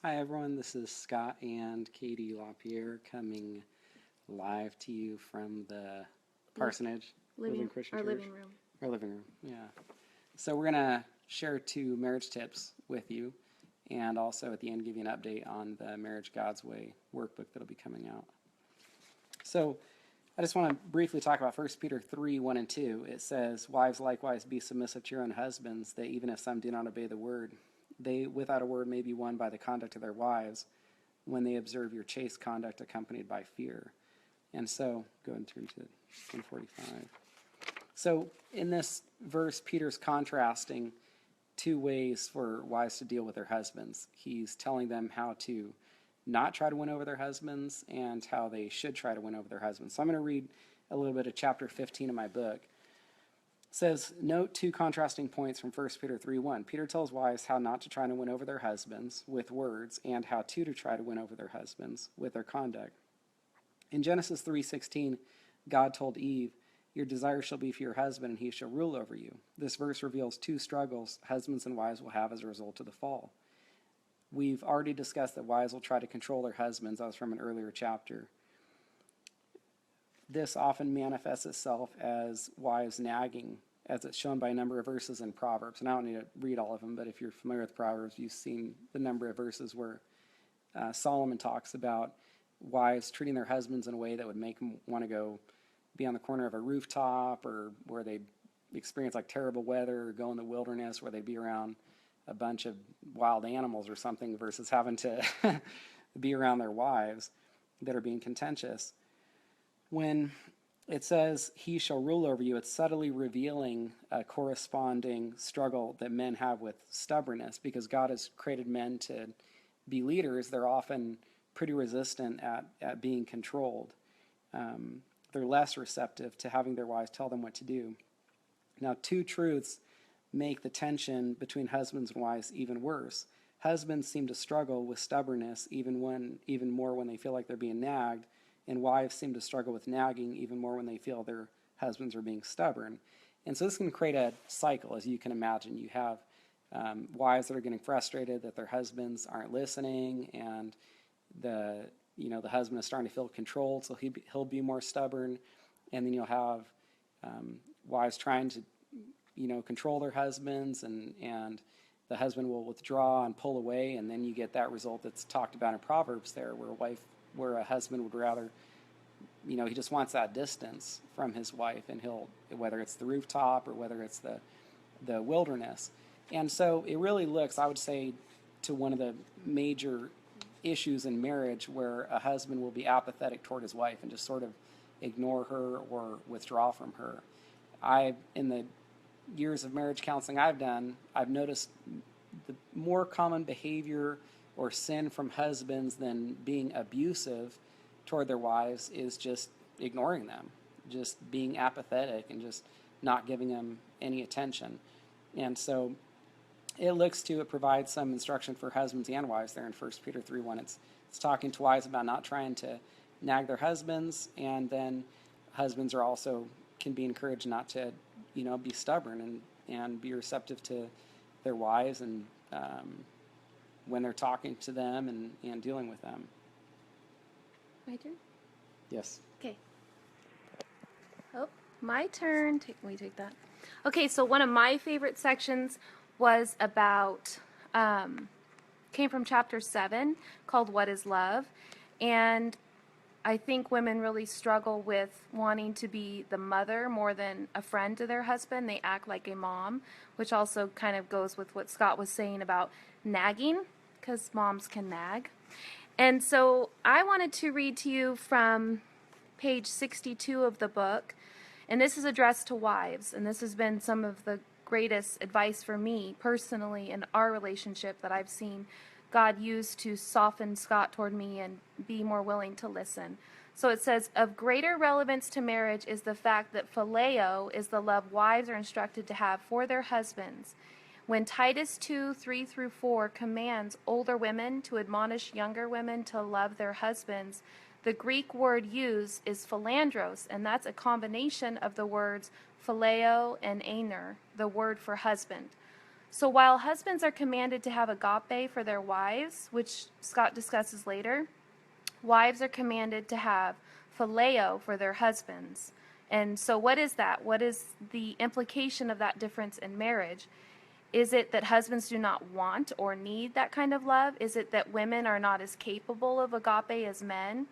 Hi everyone, this is Scott and Katie LaPierre coming live to you from the Parsonage Living Christian Our Church. living room. Our living room, yeah. So we're going to share 2 marriage tips with you and also at the end give you an update on the Marriage God's Way workbook that'll be coming out. So I just want to briefly talk about 1 Peter 3, 1 and 2. It says, "Wives likewise be submissive to your own husbands, that even if some do not obey the word, they without a word may be won by the conduct of their wives, when they observe your chaste conduct accompanied by fear." And so, go ahead and turn to 145. So, in this verse, Peter's contrasting 2 ways for wives to deal with their husbands. He's telling them how to not try to win over their husbands and how they should try to win over their husbands. So, I'm going to read a little bit of chapter 15 of my book. It says, note 2 contrasting points from 1 Peter 3:1. Peter tells wives how not to try to win over their husbands with words and how to try to win over their husbands with their conduct. In Genesis 3:16, God told Eve, "Your desire shall be for your husband, and he shall rule over you." This verse reveals 2 struggles husbands and wives will have as a result of the fall. We've already discussed that wives will try to control their husbands. That was from an earlier chapter. This often manifests itself as wives nagging, as it's shown by a number of verses in Proverbs. And I don't need to read all of them, but if you're familiar with Proverbs, you've seen the number of verses where Solomon talks about wives treating their husbands in a way that would make them want to go be on the corner of a rooftop, or where they experience like terrible weather, or go in the wilderness where they'd be around a bunch of wild animals or something, versus having to be around their wives that are being contentious. When it says, "He shall rule over you," it's subtly revealing a corresponding struggle that men have with stubbornness. Because God has created men to be leaders, they're often pretty resistant at being controlled. They're less receptive to having their wives tell them what to do. Now, 2 truths make the tension between husbands and wives even worse. Husbands seem to struggle with stubbornness even more when they feel like they're being nagged, and wives seem to struggle with nagging even more when they feel their husbands are being stubborn. And so this can create a cycle, as you can imagine. You have wives that are getting frustrated that their husbands aren't listening, and the husband is starting to feel controlled, so he'll be more stubborn. And then you'll have wives trying to control their husbands, and the husband will withdraw and pull away, and then you get that result that's talked about in Proverbs there, where a husband would rather, he just wants that distance from his wife, and whether it's the rooftop or whether it's the wilderness. And so it really looks, I would say, to one of the major issues in marriage where a husband will be apathetic toward his wife and just sort of ignore her or withdraw from her. In the years of marriage counseling I've done, I've noticed the more common behavior or sin from husbands than being abusive toward their wives is just ignoring them, just being apathetic and just not giving them any attention. And so it provides some instruction for husbands and wives there in 1 Peter 3:1. It's talking to wives about not trying to nag their husbands, and then husbands can be encouraged not to be stubborn and be receptive to their wives, and when they're talking to them and dealing with them. My turn? Yes. Okay. Oh, my turn. We take that. Okay, so one of my favorite sections was about, came from chapter 7, called What is Love? And I think women really struggle with wanting to be the mother more than a friend to their husband. They act like a mom, which also kind of goes with what Scott was saying about nagging, because moms can nag. And so I wanted to read to you from page 62 of the book, and this is addressed to wives, and this has been some of the greatest advice for me personally in our relationship that I've seen God use to soften Scott toward me and be more willing to listen. So it says, of greater relevance to marriage is the fact that Phileo is the love wives are instructed to have for their husbands. When Titus 2:3-4 commands older women to admonish younger women to love their husbands, the Greek word used is philandros, and that's a combination of the words phileo and aner, the word for husband. So while husbands are commanded to have agape for their wives, which Scott discusses later, wives are commanded to have Phileo for their husbands. And so what is that? What is the implication of that difference in marriage? Is it that husbands do not want or need that kind of love? Is it that women are not as capable of agape as men?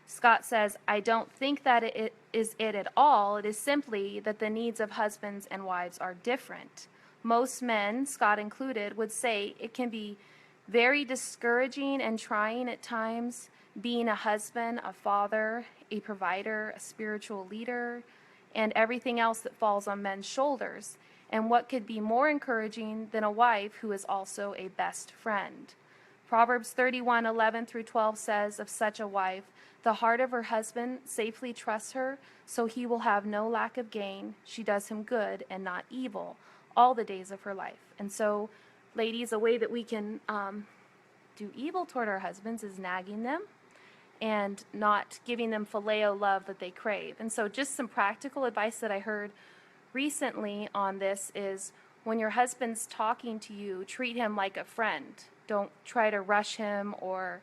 Scott says, I don't think that it is it at all. It is simply that the needs of husbands and wives are different. Most men, Scott included, would say it can be very discouraging and trying at times being a husband, a father, a provider, a spiritual leader, and everything else that falls on men's shoulders. And what could be more encouraging than a wife who is also a best friend? Proverbs 31:11 through 12 says of such a wife, the heart of her husband safely trusts her, so he will have no lack of gain. She does him good and not evil all the days of her life. And so, ladies, a way that we can do evil toward our husbands is nagging them and not giving them phileo love that they crave. And so just some practical advice that I heard recently on this is when your husband's talking to you, treat him like a friend. Don't try to rush him or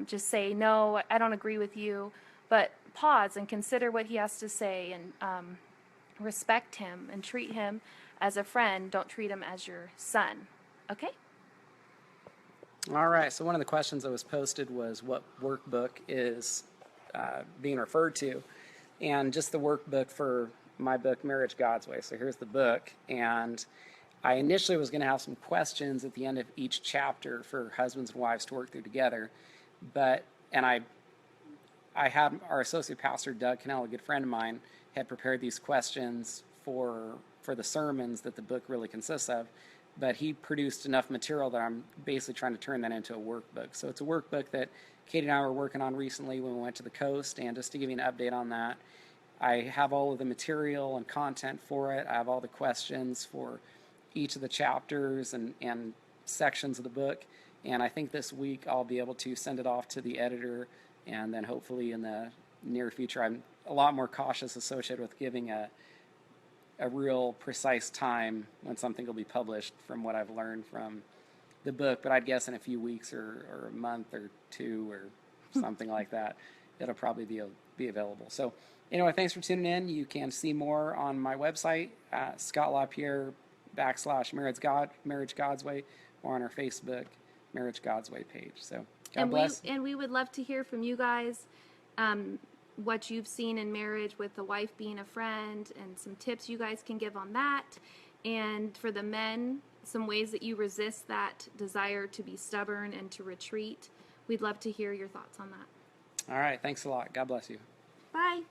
just say, no, I don't agree with you, but pause and consider what he has to say and respect him and treat him as a friend. Don't treat him as your son. Okay? All right, so one of the questions that was posted was what workbook is being referred to, and just the workbook for my book, Marriage God's Way. So here's the book, and I initially was going to have some questions at the end of each chapter for husbands and wives to work through together, and I had our associate pastor, Doug Cannell, a good friend of mine, had prepared these questions for the sermons that the book really consists of, but he produced enough material that I'm basically trying to turn that into a workbook. So it's a workbook that Katie and I were working on recently when we went to the coast, and just to give you an update on that, I have all of the material and content for it. I have all the questions for each of the chapters and sections of the book, and I think this week I'll be able to send it off to the editor, and then hopefully in the near future, I'm a lot more cautious associated with giving a real precise time when something will be published from what I've learned from the book, but I'd guess in a few weeks or a month or two or something like that, it'll probably be available. So anyway, thanks for tuning in. You can see more on my website, Scott LaPierre /Marriage God's Way, or on our Facebook Marriage God's Way page. So God bless. And we would love to hear from you guys. What you've seen in marriage with the wife being a friend, and some tips you guys can give on that. And for the men, some ways that you resist that desire to be stubborn and to retreat. We'd love to hear your thoughts on that. All right. Thanks a lot. God bless you. Bye.